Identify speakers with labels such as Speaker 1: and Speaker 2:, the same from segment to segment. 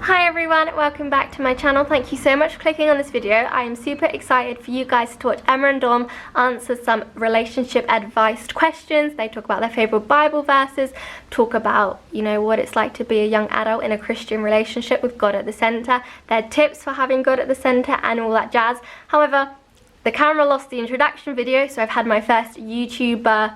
Speaker 1: Hi everyone, welcome back to my channel. Thank you so much for clicking on this video. I am super excited for you guys to watch Emma and Dom answer some relationship advice questions. They talk about their favourite Bible verses, talk about, you know, what it's like to be a young adult in a Christian relationship with God at the centre, their tips for having God at the centre and all that jazz. However, the camera lost the introduction video, so I've had my first YouTuber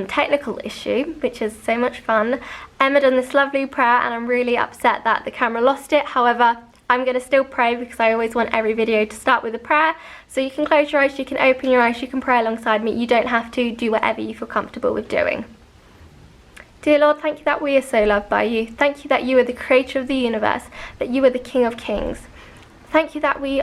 Speaker 1: technical issue, which is so much fun. Emma done this lovely prayer and I'm really upset that the camera lost it. However, I'm going to still pray because I always want every video to start with a prayer. So you can close your eyes, you can open your eyes, you can pray alongside me. You don't have to. Do whatever you feel comfortable with doing. Dear Lord, thank you that we are so loved by you. Thank you that you are the creator of the universe, that you are the King of Kings. Thank you that we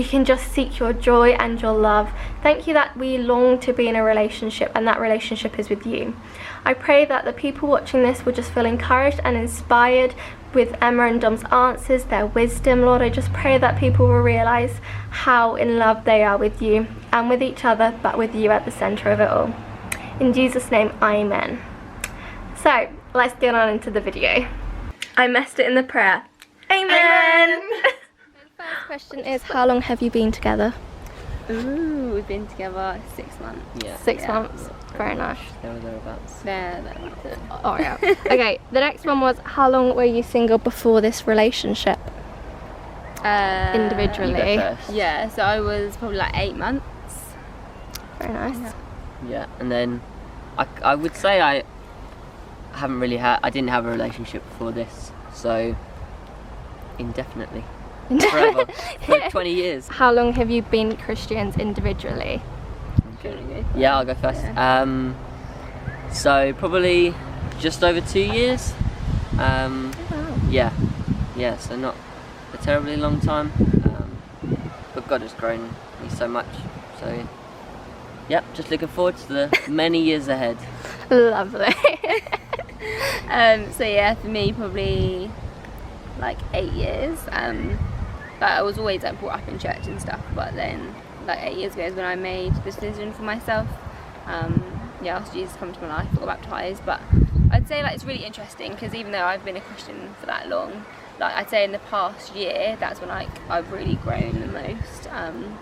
Speaker 1: can just seek your joy and your love. Thank you that we long to be in a relationship and that relationship is with you. I pray that the people watching this will just feel encouraged and inspired with Emma and Dom's answers, their wisdom. Lord, I just pray that people will realise how in love they are with you and with each other, but with you at the centre of it all. In Jesus' name, amen. So, let's get on into the video. I messed it in the prayer. Amen. First question is, how long have you been together?
Speaker 2: Ooh, we've been together 6 months.
Speaker 1: Yeah. 6 months. Yeah. Very nice.
Speaker 2: Thereabouts.
Speaker 1: Oh yeah. Okay, the next one was, how long were you single before this relationship? Individually.
Speaker 2: Yeah, so I was probably like 8 months.
Speaker 1: Very nice.
Speaker 3: Yeah, and then I would say I didn't have a relationship before this, so indefinitely. Forever. For 20 years.
Speaker 1: How long have you been Christians individually?
Speaker 3: Okay. Yeah, I'll go first. Yeah. So probably just over 2 years.
Speaker 1: Wow.
Speaker 3: Yeah, so not a terribly long time. But God has grown me so much. So yep, just looking forward to the many years ahead.
Speaker 1: Lovely.
Speaker 2: So yeah, for me probably like 8 years. Like I was always like brought up in church and stuff, but then like 8 years ago is when I made this decision for myself. Yeah, asked Jesus to come into my life, got baptised. But I'd say like it's really interesting because even though I've been a Christian for that long, like I'd say in the past year, that's when like I've really grown the most. And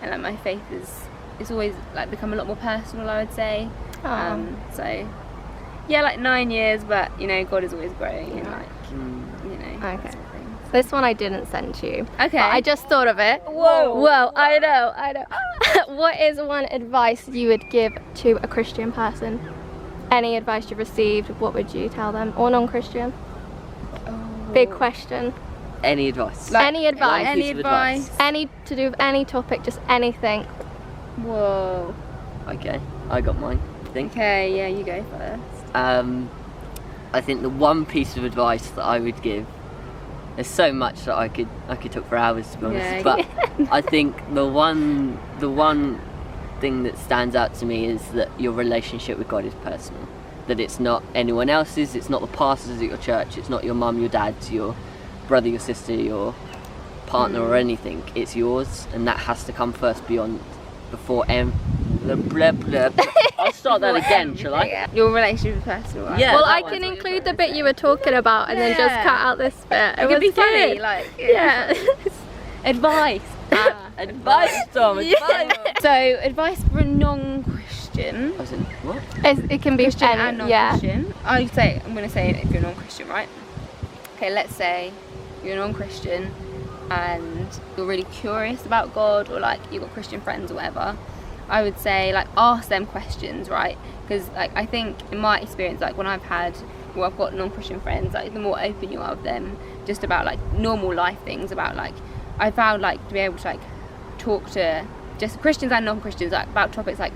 Speaker 2: like my faith is always like become a lot more personal, I would say. So yeah, like 9 years, but you know, God is always growing and like you know.
Speaker 1: Okay. This one I didn't send you.
Speaker 2: Okay.
Speaker 1: But I just thought of it.
Speaker 2: Whoa,
Speaker 1: I know. What is one advice you would give to a Christian person? Any advice you've received, what would you tell them? Or non-Christian? Oh. Big question.
Speaker 3: Any advice?
Speaker 1: Like, any advice?
Speaker 2: Any advice?
Speaker 1: Any to do with any topic, just anything.
Speaker 2: Whoa.
Speaker 3: Okay, I got mine, I think.
Speaker 2: Okay, yeah, you go first.
Speaker 3: I think the one piece of advice that I would give, there's so much that I could talk for hours, to be honest.
Speaker 2: Yeah.
Speaker 3: But I think the one thing that stands out to me is that your relationship with God is personal. That it's not anyone else's. It's not the pastors at your church. It's not your mum, your dad, your brother, your sister, your partner, or anything. It's yours, and that has to come first before I'll start that again, shall I?
Speaker 2: Yeah. Your relationship is personal, right?
Speaker 3: Yeah.
Speaker 1: Well, I can include the bit you were talking about and then just cut out this bit.
Speaker 2: It could be funny, like
Speaker 1: yeah.
Speaker 2: Advice.
Speaker 3: Advice, Tom. Advice.
Speaker 2: So advice for a non-Christian.
Speaker 3: I was in, what?
Speaker 1: It can be
Speaker 2: Christian
Speaker 1: any,
Speaker 2: and non-Christian. Yeah. I'm going to say if you're non-Christian, right? Okay, let's say you're non-Christian and you're really curious about God, or like you've got Christian friends or whatever. I would say like ask them questions, right? Because like I think in my experience, like when I've got non-Christian friends, like the more open you are with them just about like normal life things, about like I found like to be able to like talk to just Christians and non-Christians like about topics like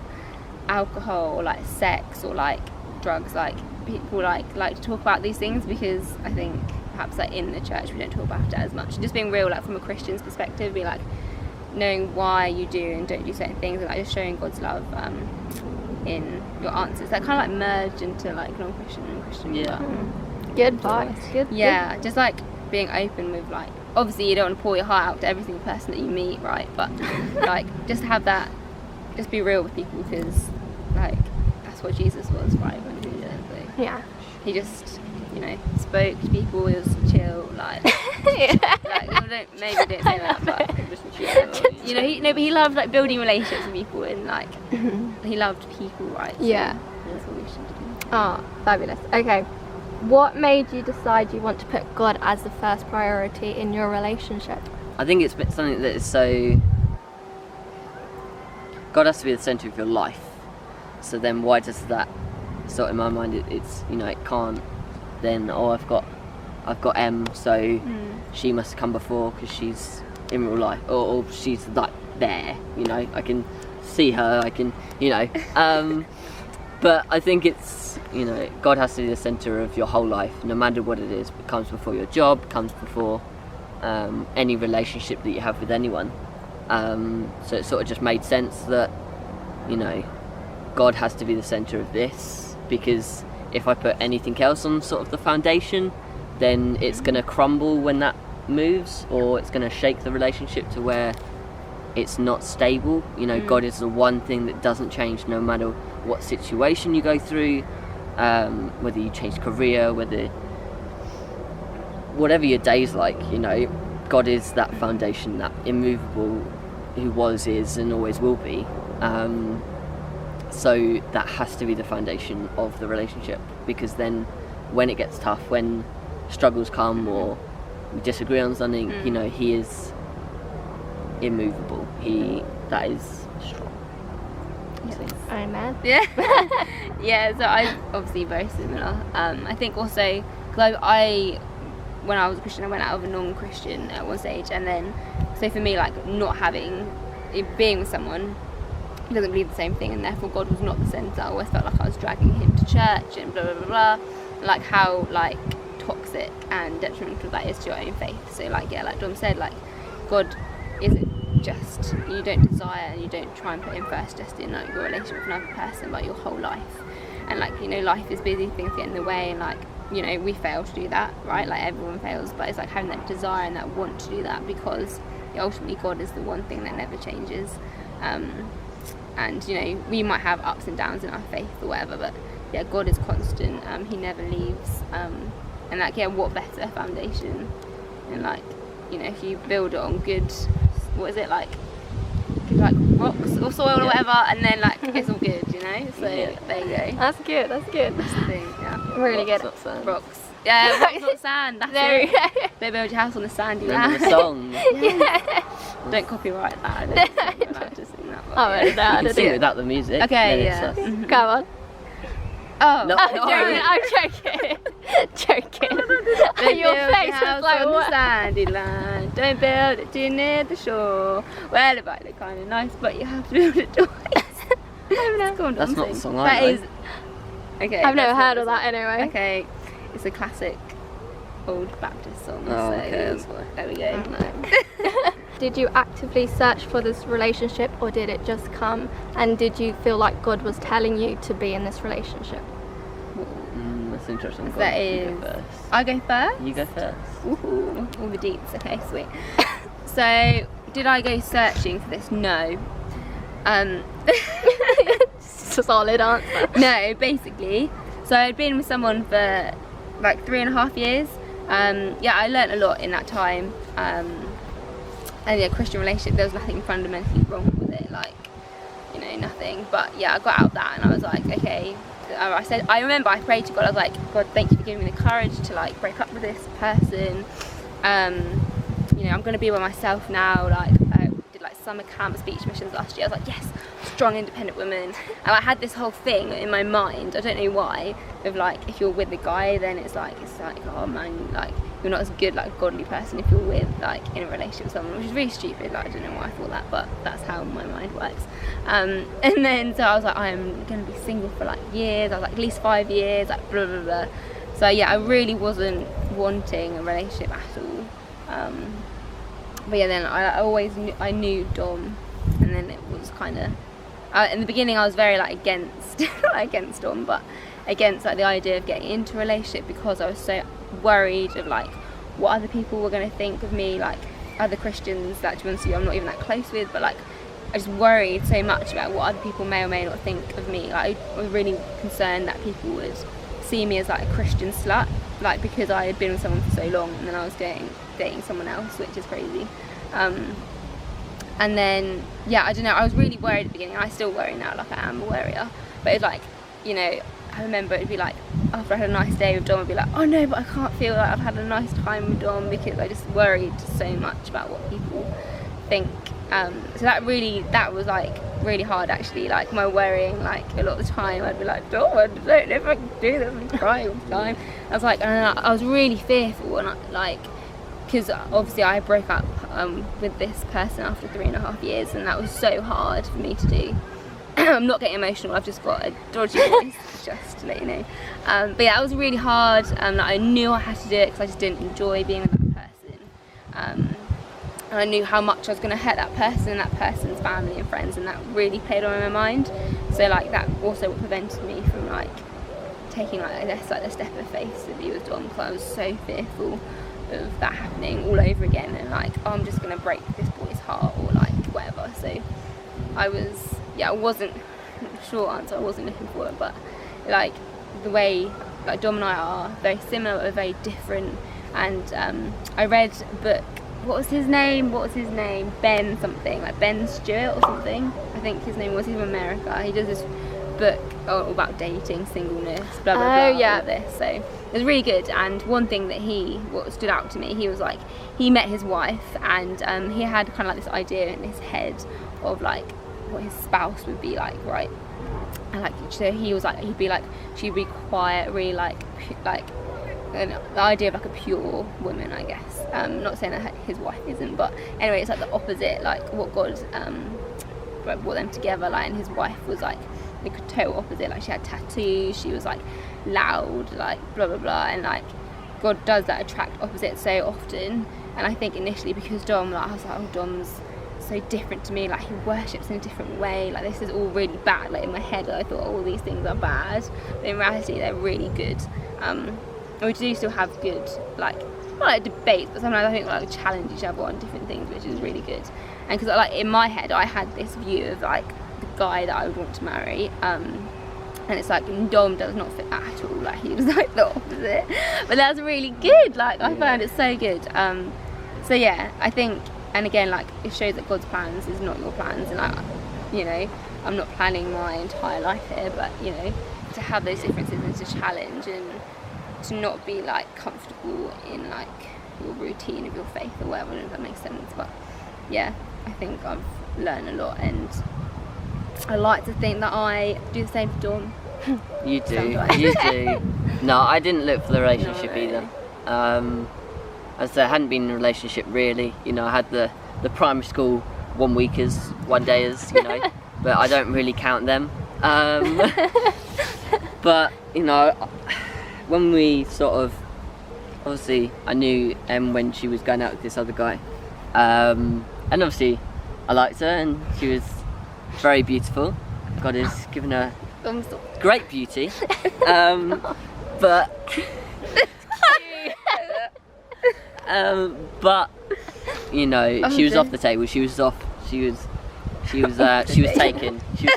Speaker 2: alcohol or like sex or like drugs. Like people like to talk about these things because I think perhaps like in the church we don't talk about it as much. Just being real, like from a Christian's perspective, be like knowing why you do and don't do certain things, and like just showing God's love in your answers. That kind of like merge into like non-Christian and Christian.
Speaker 3: Yeah.
Speaker 1: Good advice. Good.
Speaker 2: Yeah, just like being open with like, obviously you don't want to pour your heart out to every single person that you meet, right? But like just have that, just be real with people because like that's what Jesus was, right? When he did it.
Speaker 1: Yeah.
Speaker 2: He just, you know, spoke to people, he was chill, like Like, maybe don't say that, but you know, but he loved like building relationships with people, and like he loved people, right? So
Speaker 1: Yeah.
Speaker 2: that's what we should do.
Speaker 1: Oh, fabulous. Okay. What made you decide you want to put God as the first priority in your relationship?
Speaker 3: I think it's something that is so... God has to be the centre of your life. So then why does that... So in my mind, it's, you know, it can't then, I've got M, so she must come before because she's in real life, or she's like there, you know, I can see her, I can, you know, but I think it's, you know, God has to be the centre of your whole life, no matter what it is. It comes before your job, comes before any relationship that you have with anyone. So it sort of just made sense that, you know, God has to be the centre of this, because if I put anything else on sort of the foundation, then it's going to crumble when that moves, or it's going to shake the relationship to where it's not stable. You know, God is the one thing that doesn't change no matter what situation you go through, whether you change career, whatever your day's like, you know, God is that foundation, that immovable, who was, is and always will be. So that has to be the foundation of the relationship, because then when it gets tough, when struggles come or we disagree on something, you know, he is immovable. That is strong.
Speaker 1: Amen.
Speaker 2: Yeah. Yeah, so I obviously very similar. I think also, because I when I was a Christian, I went out of a non-Christian at one stage, and then, so for me, like, not being with someone who doesn't believe the same thing, and therefore God was not the centre, I always felt like I was dragging him to church and blah, blah, blah, blah, like how, like, toxic and detrimental that is to your own faith. So, like, yeah, like Dom said, like, God isn't just, you don't desire and you don't try and put him first just in, like, your relationship with another person, but your whole life. And, like, you know, life is busy, things get in the way, and, like, you know, we fail to do that, right? Like, everyone fails, but it's like having that desire and that want to do that, because ultimately God is the one thing that never changes. And, you know, we might have ups and downs in our faith or whatever, but yeah, God is constant. He never leaves. And, like, yeah, what better foundation? And, like, you know, if you build it on good, what is it, like rocks or soil or whatever, and then, like, it's all good, you know? So there you go.
Speaker 1: That's good. That's good.
Speaker 2: That's the thing. Yeah.
Speaker 1: Really
Speaker 3: Rocks,
Speaker 1: good.
Speaker 3: not sand.
Speaker 2: Rocks. Yeah, rocks, not sand. That's it. Don't build your house on the sandy
Speaker 3: Remember
Speaker 2: land.
Speaker 3: the song?
Speaker 1: Yeah.
Speaker 2: Don't copyright that. I don't think you're allowed to sing that. But
Speaker 1: Oh,
Speaker 2: yeah.
Speaker 1: no,
Speaker 3: You can
Speaker 1: no,
Speaker 3: sing
Speaker 1: no.
Speaker 3: it without the music.
Speaker 2: Okay,
Speaker 3: then it's
Speaker 2: yeah.
Speaker 3: us.
Speaker 1: Go on.
Speaker 2: Oh,
Speaker 3: No.
Speaker 1: I'm joking. Joking.
Speaker 2: Don't
Speaker 1: Your
Speaker 2: build
Speaker 1: face
Speaker 2: your
Speaker 1: was
Speaker 2: house
Speaker 1: like,
Speaker 2: on
Speaker 1: what?
Speaker 2: the sandy land. Don't build it too near the shore. Well, it might look kind of nice, but you have to build it twice. I don't know. Go on,
Speaker 3: That's
Speaker 2: Dom,
Speaker 3: not the
Speaker 2: sing.
Speaker 3: song I
Speaker 2: That
Speaker 3: know.
Speaker 2: is. Okay.
Speaker 1: I've never
Speaker 2: that's
Speaker 1: heard
Speaker 2: not
Speaker 1: of
Speaker 2: the
Speaker 1: that
Speaker 2: song.
Speaker 1: anyway.
Speaker 2: Okay, it's a classic old Baptist song.
Speaker 3: Oh,
Speaker 2: so
Speaker 3: okay, that's why.
Speaker 2: there we go.
Speaker 1: No. Did you actively search for this relationship, or did it just come? And did you feel like God was telling you to be in this relationship?
Speaker 3: That's interesting. Go
Speaker 2: That
Speaker 3: on, you
Speaker 2: is-
Speaker 3: go first.
Speaker 2: I go first.
Speaker 3: You go first.
Speaker 2: Ooh, all the deets. Okay, sweet. So, did I go searching for this? No.
Speaker 1: It's a solid answer.
Speaker 2: No, basically. So I'd been with someone for like 3.5 years. Yeah, I learnt a lot in that time. And yeah, Christian relationship, there was nothing fundamentally wrong with it, like, you know, nothing. But yeah, I got out of that and I was like, okay. I remember I prayed to God. I was like, God, thank you for giving me the courage to, like, break up with this person. You know, I'm going to be by myself now. Like, I did like summer camp, speech missions last year. I was like, yes, strong, independent woman. And I had this whole thing in my mind, I don't know why, of like, if you're with a guy, then it's like, oh man, like, you're not as good, like, godly person if you're with, like, in a relationship with someone, which is really stupid. Like, I don't know why I thought that, but that's how my mind works. And then, so I was like, I'm going to be single for, like, years. I was like, at least 5 years, like, blah, blah, blah. So, yeah, I really wasn't wanting a relationship at all. But yeah, then I knew Dom, and then it was kind of, in the beginning I was very, like, against Dom, but against, like, the idea of getting into a relationship, because I was so worried of, like, what other people were going to think of me, like other Christians that, to be honest with you, I'm not even that close with, but, like, I just worried so much about what other people may or may not think of me. Like, I was really concerned that people would see me as, like, a Christian slut, like because I had been with someone for so long, and then I was dating someone else, which is crazy. And then I don't know, I was really worried at the beginning. I still worry now, like I am a worrier, but it's like, you know, I remember it'd be like after I had a nice day with Dom, I'd be like, oh no, but I can't feel like I've had a nice time with Dom, because I just worried so much about what people think. So that was like really hard actually, like my worrying, like a lot of the time I'd be like, Dom, I don't know if I can do this, I'm crying all the time. I was like, and I was really fearful, and because obviously I broke up with this person after 3.5 years, and that was so hard for me to do. I'm not getting emotional, I've just got a dodgy voice, just to let you know. But yeah, it was really hard, and I knew I had to do it because I just didn't enjoy being with that person. And I knew how much I was going to hurt that person and that person's family and friends, and that really played on my mind. So like that also what prevented me from like taking like I guess like the step of faith to be with Dom, because I was so fearful of that happening all over again, and like, oh, I'm just going to break this boy's heart or like whatever. So I wasn't, short answer, I wasn't looking for it, but like the way like Dom and I are very similar but very different. And I read a book, what was his name, Ben something, like Ben Stewart or something, I think his name was, he's from America. He does this book all about dating, singleness, blah blah blah, all of this. So it was really good. And one thing that what stood out to me, he was like, he met his wife, and he had kind of like this idea in his head of like what his spouse would be like, right? And like, so he was like, he'd be like, she'd be quiet, really like the idea of like a pure woman, I guess. Not saying that his wife isn't, but anyway, it's like the opposite, like what God brought them together. Like, and his wife was like the total opposite. Like, she had tattoos, she was like loud, like blah blah blah, and like God does that attract opposites so often. And I think initially because Dom, like, I was like, oh, Dom's so different to me, like he worships in a different way, like this is all really bad. Like in my head I thought all these things are bad, but in reality they're really good. And we do still have good, like, not like debates, but sometimes I think like we challenge each other on different things, which is really good. And because like in my head I had this view of like the guy that I would want to marry, and it's like Dom does not fit that at all. Like he was like the opposite, but that's really good. Like I found it so good. So yeah, I think, and again, like it shows that God's plans is not your plans, and like, you know, I'm not planning my entire life here, but you know, to have those differences and to challenge and to not be like comfortable in like your routine of your faith or whatever, I don't know if that makes sense. But yeah, I think I've learned a lot, and I like to think that I do the same for Dawn.
Speaker 3: You do,
Speaker 2: Sometimes.
Speaker 3: you do. No, I didn't look for the relationship
Speaker 2: No, really.
Speaker 3: either. As I said, I hadn't been in a relationship really. You know, I had the primary school 1 weekers, 1 dayers, you know, but I don't really count them. But you know, when we sort of, obviously I knew when she was going out with this other guy, and obviously I liked her and she was very beautiful. God has given her great beauty, but you know, she was off the table. She was taken. So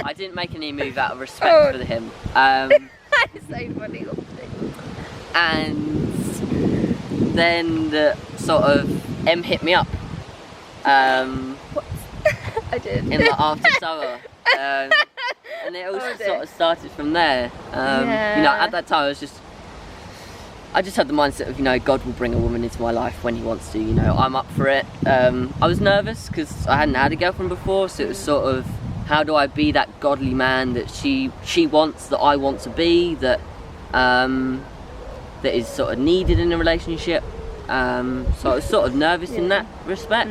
Speaker 3: I didn't make any move out of respect for him.
Speaker 2: That is so funny.
Speaker 3: And then the sort of M hit me up.
Speaker 2: What? I did.
Speaker 3: In the after summer. And it all sort of started from there. You know, at that time I just had the mindset of, you know, God will bring a woman into my life when he wants to, you know, I'm up for it. I was nervous because I hadn't had a girlfriend before, so it was sort of, how do I be that godly man that she wants, that I want to be, that is sort of needed in a relationship. So I was sort of nervous in that respect.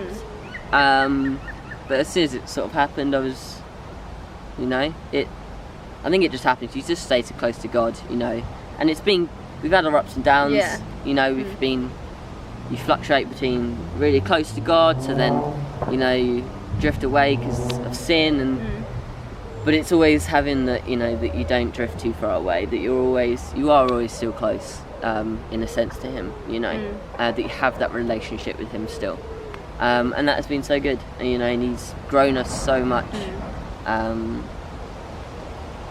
Speaker 3: But as soon as it sort of happened, I was, you know, I think it just happened. You just stay too close to God, you know, and we've had our ups and downs, you know, you fluctuate between really close to God to then, you know, you drift away because of sin, but it's always having that, you know, that you don't drift too far away, that you are always still close, in a sense to him, you know, that you have that relationship with him still, and that has been so good, and, you know, and he's grown us so much,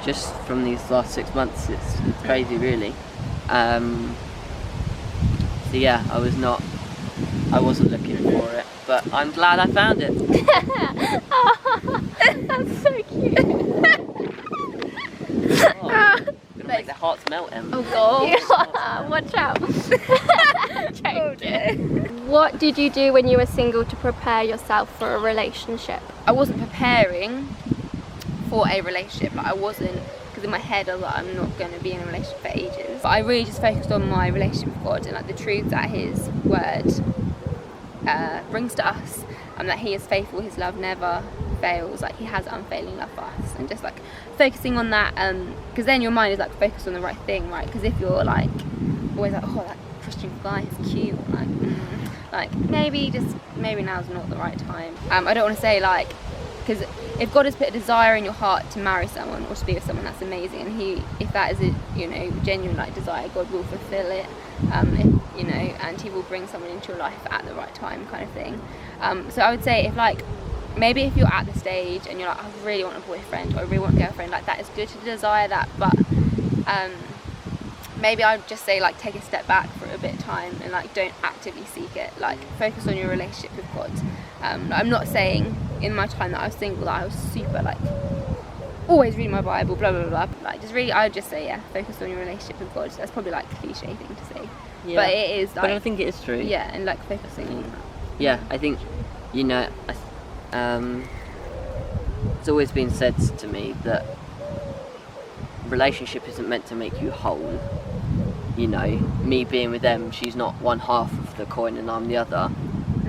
Speaker 3: just from these last 6 months, it's crazy, really. So yeah, I wasn't looking for it, but I'm glad I found it.
Speaker 1: That's so cute.
Speaker 3: Gonna make their hearts melt, Em.
Speaker 2: Oh god.
Speaker 1: Yeah, watch out. What did you do when you were single to prepare yourself for a relationship?
Speaker 2: I wasn't preparing for a relationship. Like I wasn't, because in my head I was like, I'm not going to be in a relationship for ages. But I really just focused on my relationship with God and like the truth that His word brings to us, and that He is faithful. His love never fails. Like He has unfailing love for us, and just like focusing on that. Because then your mind is like focused on the right thing, right? Because if you're like always like, oh, that Christian guy is cute, like maybe now's not the right time. I don't want to say like, because if God has put a desire in your heart to marry someone or to be with someone, that's amazing, and if that is a genuine like desire, God will fulfill it, and He will bring someone into your life at the right time, kind of thing. So I would say if you're at the stage and you're like, I really want a boyfriend or I really want a girlfriend, like that is good to desire that, but maybe I would just say like take a step back for a bit of time and like don't actively seek it. Like focus on your relationship with God. I'm not saying in my time that I was single that I was super like always reading my Bible, blah blah blah. Like just really, I would just say focus on your relationship with God. That's probably like a cliche thing to say, but it is. Like,
Speaker 3: but I think it is true.
Speaker 2: Yeah, and like focusing on that.
Speaker 3: Yeah, I think it's always been said to me that relationship isn't meant to make you whole. Me being with them, she's not one half of the coin and I'm the other.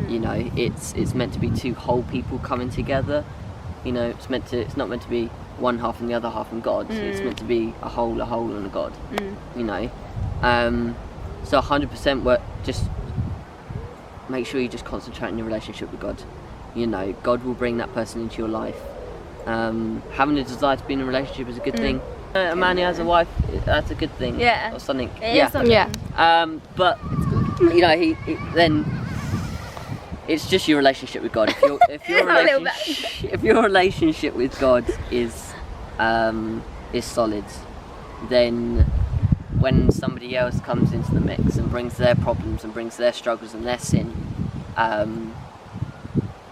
Speaker 3: It's meant to be two whole people coming together. It's not meant to be one half and the other half and God. It's meant to be a whole and a God. So 100% work. Just make sure you just concentrate on your relationship with God. God will bring that person into your life. Having a desire to be in a relationship is a good thing. A man who has a wife, that's a good thing.
Speaker 2: Yeah.
Speaker 3: Or something.
Speaker 2: It is something.
Speaker 1: Yeah.
Speaker 3: But then it's just your relationship with God. If your relationship with God is solid, then when somebody else comes into the mix and brings their problems and brings their struggles and their sin,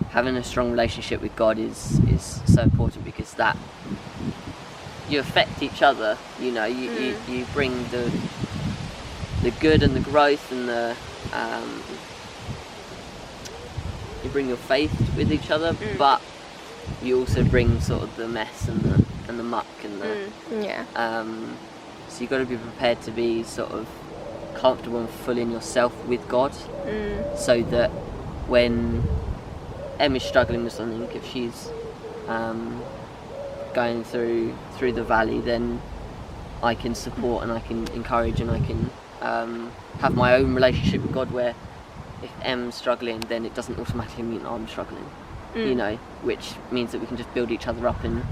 Speaker 3: having a strong relationship with God is so important, because that you affect each other. You bring the good and the growth and the you bring your faith with each other, but you also bring sort of the mess and the muck and the so you've got to be prepared to be sort of comfortable and full in yourself with God, so that when Em is struggling with something, if she's going through the valley, then I can support and I can encourage and I can have my own relationship with God, where if Em's struggling, then it doesn't automatically mean I'm struggling, which means that we can just build each other up, and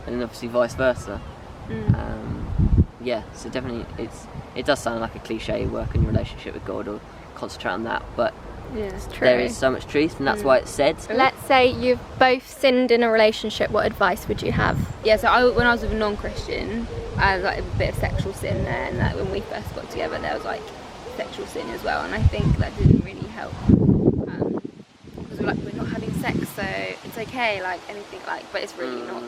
Speaker 3: obviously vice versa. So definitely it does sound like a cliche, work on your relationship with God or concentrate on that, but
Speaker 1: it's true.
Speaker 3: There is so much truth, and that's why it's said.
Speaker 1: Let's say you've both sinned in a relationship, what advice would you have?
Speaker 2: Yeah, so when I was with a non-Christian, I had like a bit of sexual sin there, and like when we first got together there was like sexual sin as well, and I think that didn't really help, because we're not having sex, so it's okay, like anything, like, but it's really not,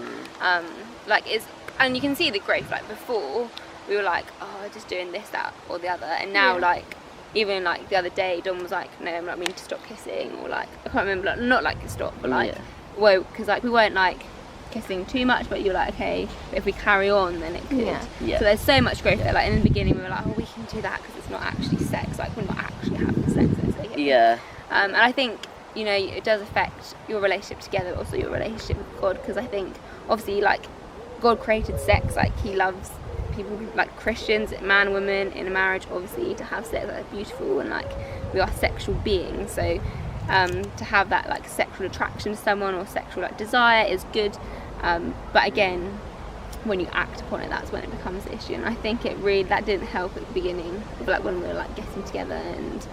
Speaker 2: and you can see the growth. Like before we were like, oh, just doing this, that or the other, and now like even like the other day Dom was like, no, we need to stop kissing, or like I can't remember, like, not like stop, but like well, because like we weren't like kissing too much, but you're like, okay, but if we carry on then it could. So there's so much growth there. Like in the beginning we were like, oh, we can do that because it's not actually sex, like we're not actually having sex, it's okay. And I think it does affect your relationship together, also your relationship with God, because I think obviously like God created sex, like He loves people like Christians, man, woman in a marriage, obviously to have sex, like beautiful, and like we are sexual beings, so to have that like sexual attraction to someone or sexual like desire is good, but again when you act upon it, that's when it becomes an issue. And I think that didn't help at the beginning, but like when we were like getting together, and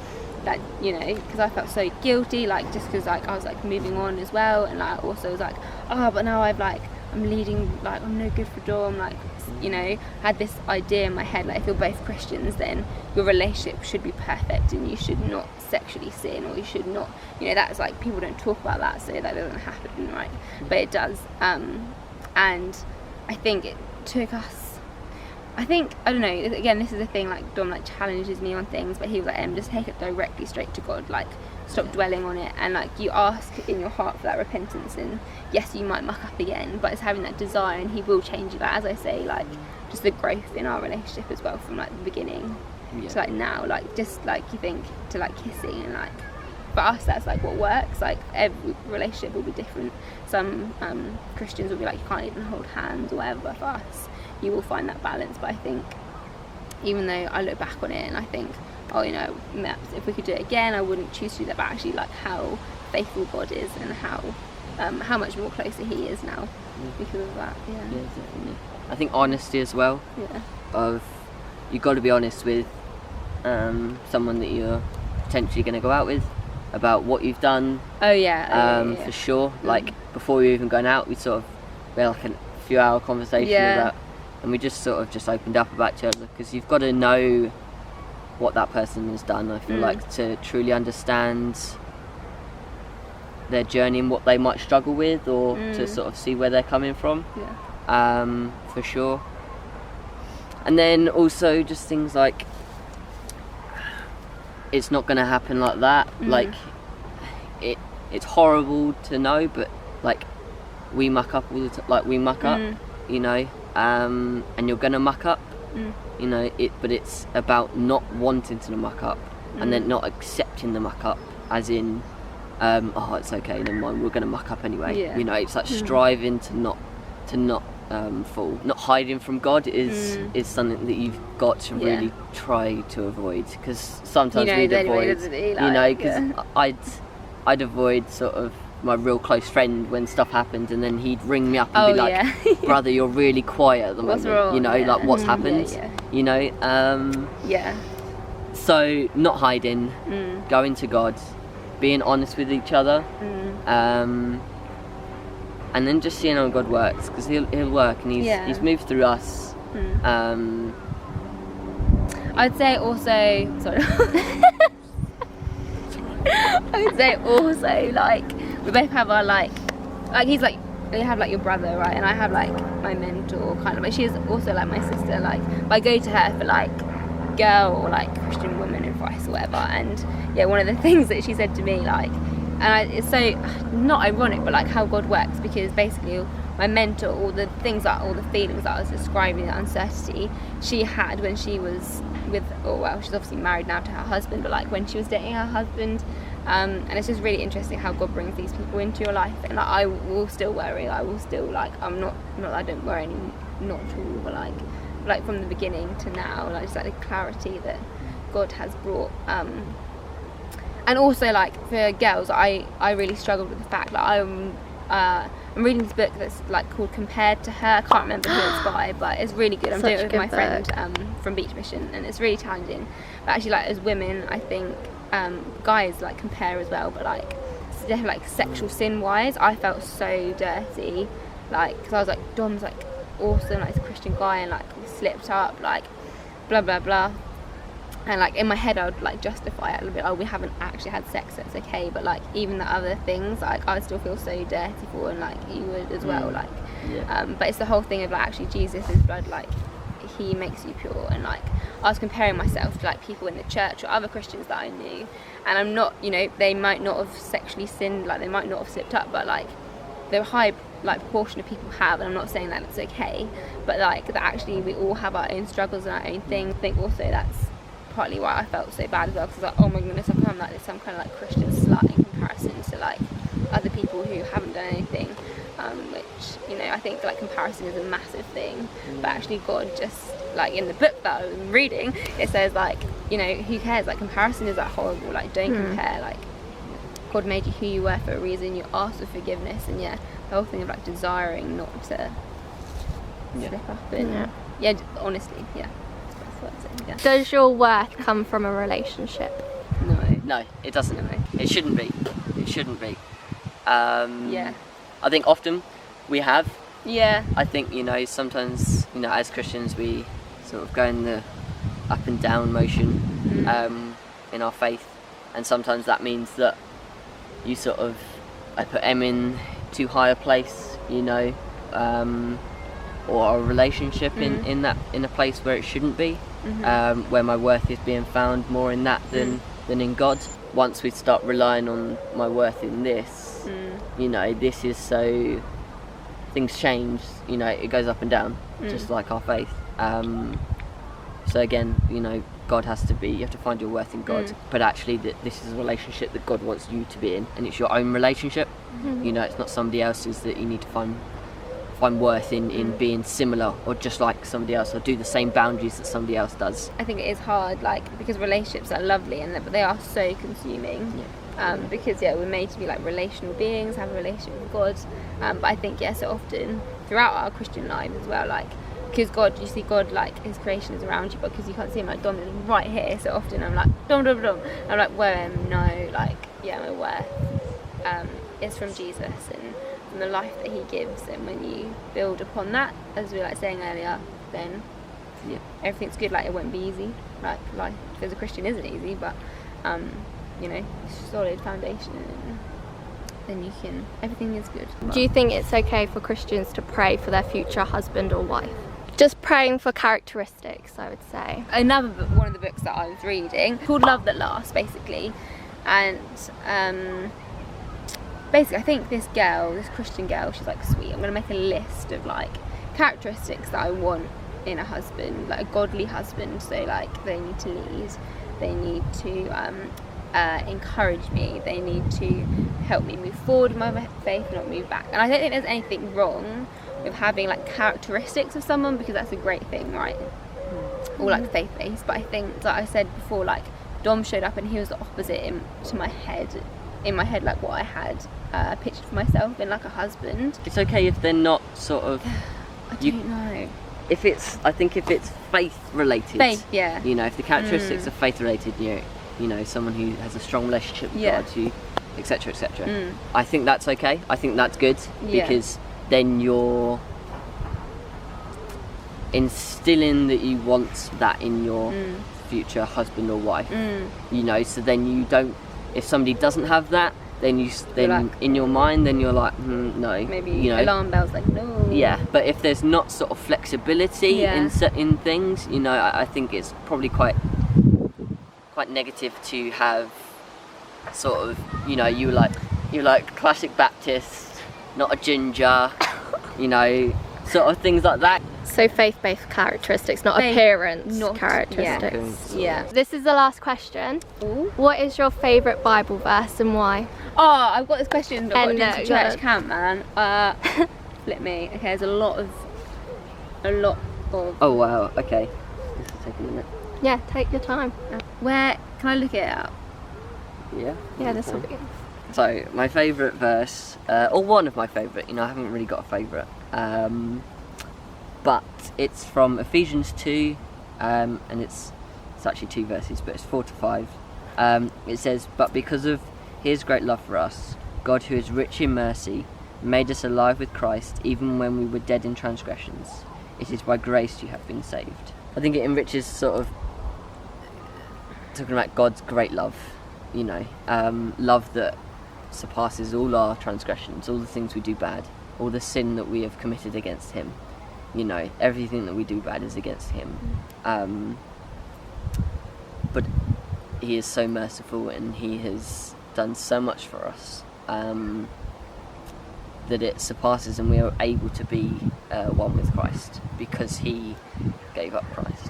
Speaker 2: that because I felt so guilty, like just because like I was like moving on as well, and like also was like, oh, but now I've like I'm leading, like I'm no good for Dom, like, you know, had this idea in my head, like if you're both Christians then your relationship should be perfect and you should not sexually sin, or you should not, you know, that's like, people don't talk about that, so that doesn't happen, right? But it does. And I think it took us, I don't know, again, this is the thing, like Dom like challenges me on things, but he was like, just take it directly straight to God, like stop dwelling on it, and like you ask in your heart for that repentance, and yes, you might muck up again, but it's having that desire, and he will change you. Like, as I say, like just the growth in our relationship as well, from like the beginning to like now, like just like you think to like kissing, and like for us that's like what works. Like every relationship will be different. Some Christians will be like, you can't even hold hands or whatever, but for us you will find that balance. But I think, even though I look back on it and I think, oh, you know, if we could do it again, I wouldn't choose to do that, but actually like how faithful God is, and how much more closer he is now because of that. Yeah,
Speaker 3: definitely. I think honesty as well.
Speaker 2: Yeah.
Speaker 3: Of, you've got to be honest with someone that you're potentially going to go out with about what you've done.
Speaker 2: Oh yeah.
Speaker 3: For sure. Like before we were even going out, we had like a few hour conversation about, and we just sort of just opened up about each other, because you've got to know what that person has done, I feel like, to truly understand their journey and what they might struggle with, or to sort of see where they're coming from. For sure. And then also just things like, it's not going to happen like that. Like it's horrible to know, but like we muck up all the time, like we muck up, you know, and you're going to muck up. You know, but it's about not wanting to muck up, and then not accepting the muck up, as in, oh, it's okay, never mind, we're going to muck up anyway. You know, it's like striving to not fall. Not hiding from God is something that you've got to really try to avoid, because sometimes we'd avoid, you know, because I'd avoid sort of my real close friend when stuff happened, and then he'd ring me up and be like, brother, you're really quiet at the moment,
Speaker 2: wrong?
Speaker 3: You know, like what's happened, you know. So not hiding, going to God, being honest with each other, and then just seeing how God works, because he'll work, and he's moved through us.
Speaker 2: I'd say also, sorry. I would say also, like, we both have our like he's like, you have like your brother, right, and I have like my mentor kind of, but she's also like my sister. Like I go to her for like girl or like Christian woman advice or whatever, and one of the things that she said to me, like, and it's so not ironic, but like how God works, because basically my mentor, all the feelings that I was describing, the uncertainty she had when she was with, she's obviously married now to her husband, but like when she was dating her husband, and it's just really interesting how God brings these people into your life. And like, I will still worry, I will still like, I'm not I don't worry any, not at all, but like from the beginning to now, like just like the clarity that God has brought. And also like for girls, I really struggled with the fact that I'm reading this book that's like called Compared to Her. I can't remember who it's by, but it's really good. I'm doing it with my friend from Beach Mission, and it's really challenging. But actually, like as women, I think guys like compare as well, but like definitely like sexual sin wise, I felt so dirty, like because I was like, Dom's like awesome, like he's a Christian guy, and like we slipped up, like blah blah blah. And like in my head I would like justify it a little bit, oh, we haven't actually had sex, so it's okay, but like even the other things, like I still feel so dirty for, and like you would as well, like but it's the whole thing of like actually Jesus' blood, like he makes you pure. And like I was comparing myself to like people in the church or other Christians that I knew, and I'm not, you know, they might not have sexually sinned, like they might not have slipped up, but like the high like proportion of people have, and I'm not saying that it's okay, but like that actually we all have our own struggles and our own things. I think also that's partly why I felt so bad as well, because like, oh my goodness, I'm like this some kind of like Christian slut in comparison to like other people who haven't done anything, which, you know, I think like comparison is a massive thing. But actually God just, like in the book that I was reading, it says like, you know, who cares, like comparison is like horrible, like don't compare, like God made you who you were for a reason, you asked for forgiveness, and the whole thing of like desiring not to slip up, and honestly,
Speaker 1: Does your worth come from a relationship?
Speaker 3: No, it doesn't. It shouldn't be. I think often we have
Speaker 2: Yeah.
Speaker 3: I think, you know, sometimes, you know, as Christians we sort of go in the up and down motion in our faith, and sometimes that means that you sort of, I put Em in too high a place, you know, or a relationship in a place where it shouldn't be, where my worth is being found more in that than in God. Once we start relying on my worth in this, you know, this is so, things change, you know, it goes up and down, just like our faith. So again, you know, God has to be, you have to find your worth in God, but actually this is a relationship that God wants you to be in, and it's your own relationship. You know, it's not somebody else's that you need to find worth in being similar or just like somebody else, or do the same boundaries that somebody else does.
Speaker 2: I think it is hard, like, because relationships are lovely but they are so consuming. Because we're made to be like relational beings, have a relationship with God, but I think so often throughout our Christian lives as well, like, because God, you see God, like, his creation is around you, but because you can't see him, like, Dom is right here, so often I'm like, Dom, I'm like, well, no, like, my worth is from Jesus and from the life that he gives, and when you build upon that, as we were like saying earlier, then everything's good. Like, it won't be easy, like life as a Christian isn't easy, but you know, solid foundation, and then you can, everything is good.
Speaker 1: Do you think it's okay for Christians to pray for their future husband or wife? Just praying for characteristics, I would say.
Speaker 2: Another book, one of the books that I was reading, called Love That Lasts, basically, and basically I think this Christian girl, she's like, sweet, I'm gonna make a list of like characteristics that I want in a husband, like a godly husband. So like, they need to lead, they need to encourage me, they need to help me move forward with my faith, not move back. And I don't think there's anything wrong with having like characteristics of someone, because that's a great thing, right? Or like faith-based. But I think, like I said before, like Dom showed up and he was the opposite in my head, like what I had pictured for myself in like a husband.
Speaker 3: It's okay if they're not sort of,
Speaker 2: I don't know.
Speaker 3: I think if it's faith related, you know, if the characteristics are faith related, you know, someone who has a strong relationship with God, who, etc., etc. I think that's okay. I think that's good, because then you're instilling that you want that in your future husband or wife. You know, so then you don't, if somebody doesn't have that, then like, in your mind, then you're like, no. Maybe, you know,
Speaker 2: alarm bells, like, no.
Speaker 3: Yeah, but if there's not sort of flexibility in certain things, you know, I think it's probably quite negative to have sort of, you know, you're like classic Baptist, not a ginger, you know, sort of things like that.
Speaker 1: So faith-based characteristics, not appearance characteristics.
Speaker 2: Yeah.
Speaker 1: This is the last question.
Speaker 2: Ooh.
Speaker 1: What is your favourite Bible verse and why?
Speaker 2: Oh, I've got this question, but I've got to do church camp, man. Flip me. Okay, there's a lot of.
Speaker 3: Oh wow. Okay. This will take a minute.
Speaker 1: Yeah, take your time.
Speaker 2: Where can I look it up?
Speaker 3: Yeah.
Speaker 1: Yeah, this will be.
Speaker 3: So my favourite verse, or one of my favourite, you know, I haven't really got a favourite, but it's from Ephesians 2, and it's actually 2 verses, but it's 4 to 5. It says, "But because of his great love for us, God, who is rich in mercy, made us alive with Christ, even when we were dead in transgressions. It is by grace you have been saved." I think it enriches sort of talking about God's great love, you know, love that surpasses all our transgressions, all the things we do bad, all the sin that we have committed against him, you know, everything that we do bad is against him, but he is so merciful and he has done so much for us, that it surpasses, and we are able to be one with Christ because he gave up Christ,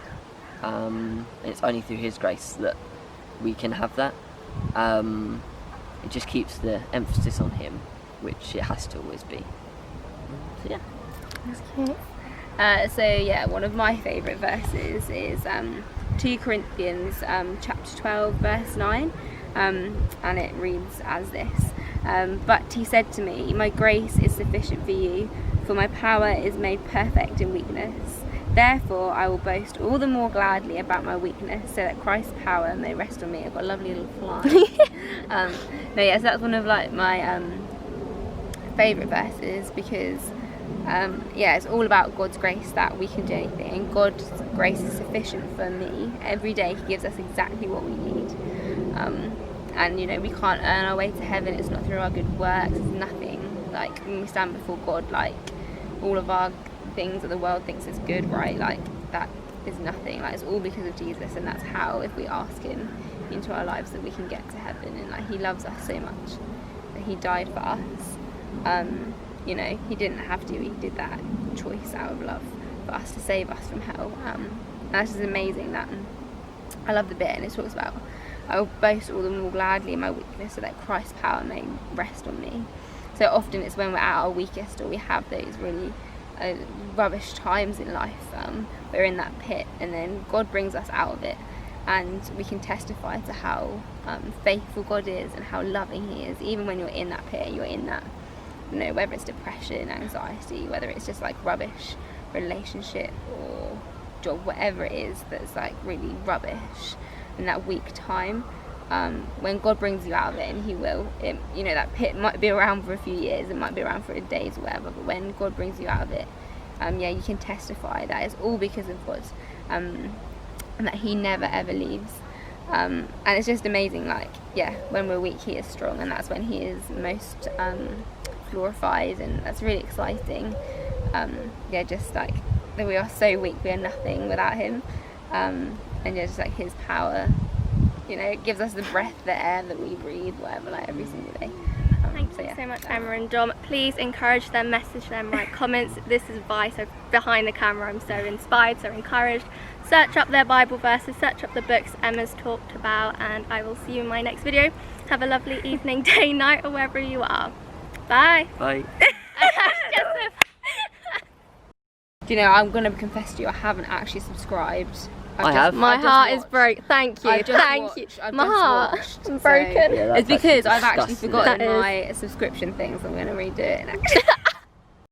Speaker 3: and it's only through his grace that we can have that. It just keeps the emphasis on him, which it has to always be. So yeah.
Speaker 1: Okay.
Speaker 2: One of my favourite verses is 2 Corinthians chapter 12 verse 9, and it reads as this: "But he said to me, my grace is sufficient for you, for my power is made perfect in weakness. Therefore I will boast all the more gladly about my weakness, so that Christ's power may rest on me." I've got a lovely little fly. So that's one of like my favourite verses, because yeah, it's all about God's grace that we can do anything, and God's grace is sufficient for me. Every day He gives us exactly what we need, and you know, we can't earn our way to heaven. It's not through our good works. It's nothing. Like when we stand before God, like all of our things that the world thinks is good, right? Like that is nothing. Like it's all because of Jesus, and that's how, if we ask Him into our lives, that we can get to heaven. And like He loves us so much that He died for us. You know, He didn't have to. He did that choice out of love for us, to save us from hell. And that's just amazing. That I love the bit, and it talks about, I will boast all the more gladly in my weakness, so that Christ's power may rest on me. So often it's when we're at our weakest, or we have those really rubbish times in life, we're in that pit, and then God brings us out of it, and we can testify to how faithful God is and how loving He is. Even when you're in that pit, you're in that, you know, whether it's depression, anxiety, whether it's just like rubbish relationship or job, whatever it is that's like really rubbish in that weak time, when God brings you out of it, and He will, you know, that pit might be around for a few years, it might be around for days or whatever, but when God brings you out of it, yeah, you can testify that it's all because of God, and that He never ever leaves. And it's just amazing, like, yeah, when we're weak He is strong, and that's when He is most glorified, and that's really exciting. Yeah, just like that we are so weak, we are nothing without Him, and yeah, just like His power, you know, it gives us the breath, the air that we breathe, whatever, like every single day.
Speaker 1: Thank you so much, Emma and Dom. Please encourage them, message them, write comments. This is why, so behind the camera, I'm so inspired, so encouraged. Search up their Bible verses, search up the books Emma's talked about, and I will see you in my next video. Have a lovely evening, day, night, or wherever you are. Bye.
Speaker 3: Bye.
Speaker 2: Do you know, I'm going to confess to you, I haven't actually subscribed.
Speaker 3: I have.
Speaker 1: My heart is broke. Thank you.
Speaker 2: I've just
Speaker 1: Thank
Speaker 2: watched.
Speaker 1: you.
Speaker 2: I've
Speaker 1: My
Speaker 2: just
Speaker 1: heart
Speaker 2: watched,
Speaker 1: is
Speaker 2: so-
Speaker 1: broken.
Speaker 3: Yeah, that's
Speaker 2: It's because I've
Speaker 3: actually
Speaker 2: actually
Speaker 3: disgusting.
Speaker 2: forgotten
Speaker 1: That is.
Speaker 2: my subscription thing, so I'm going to redo it.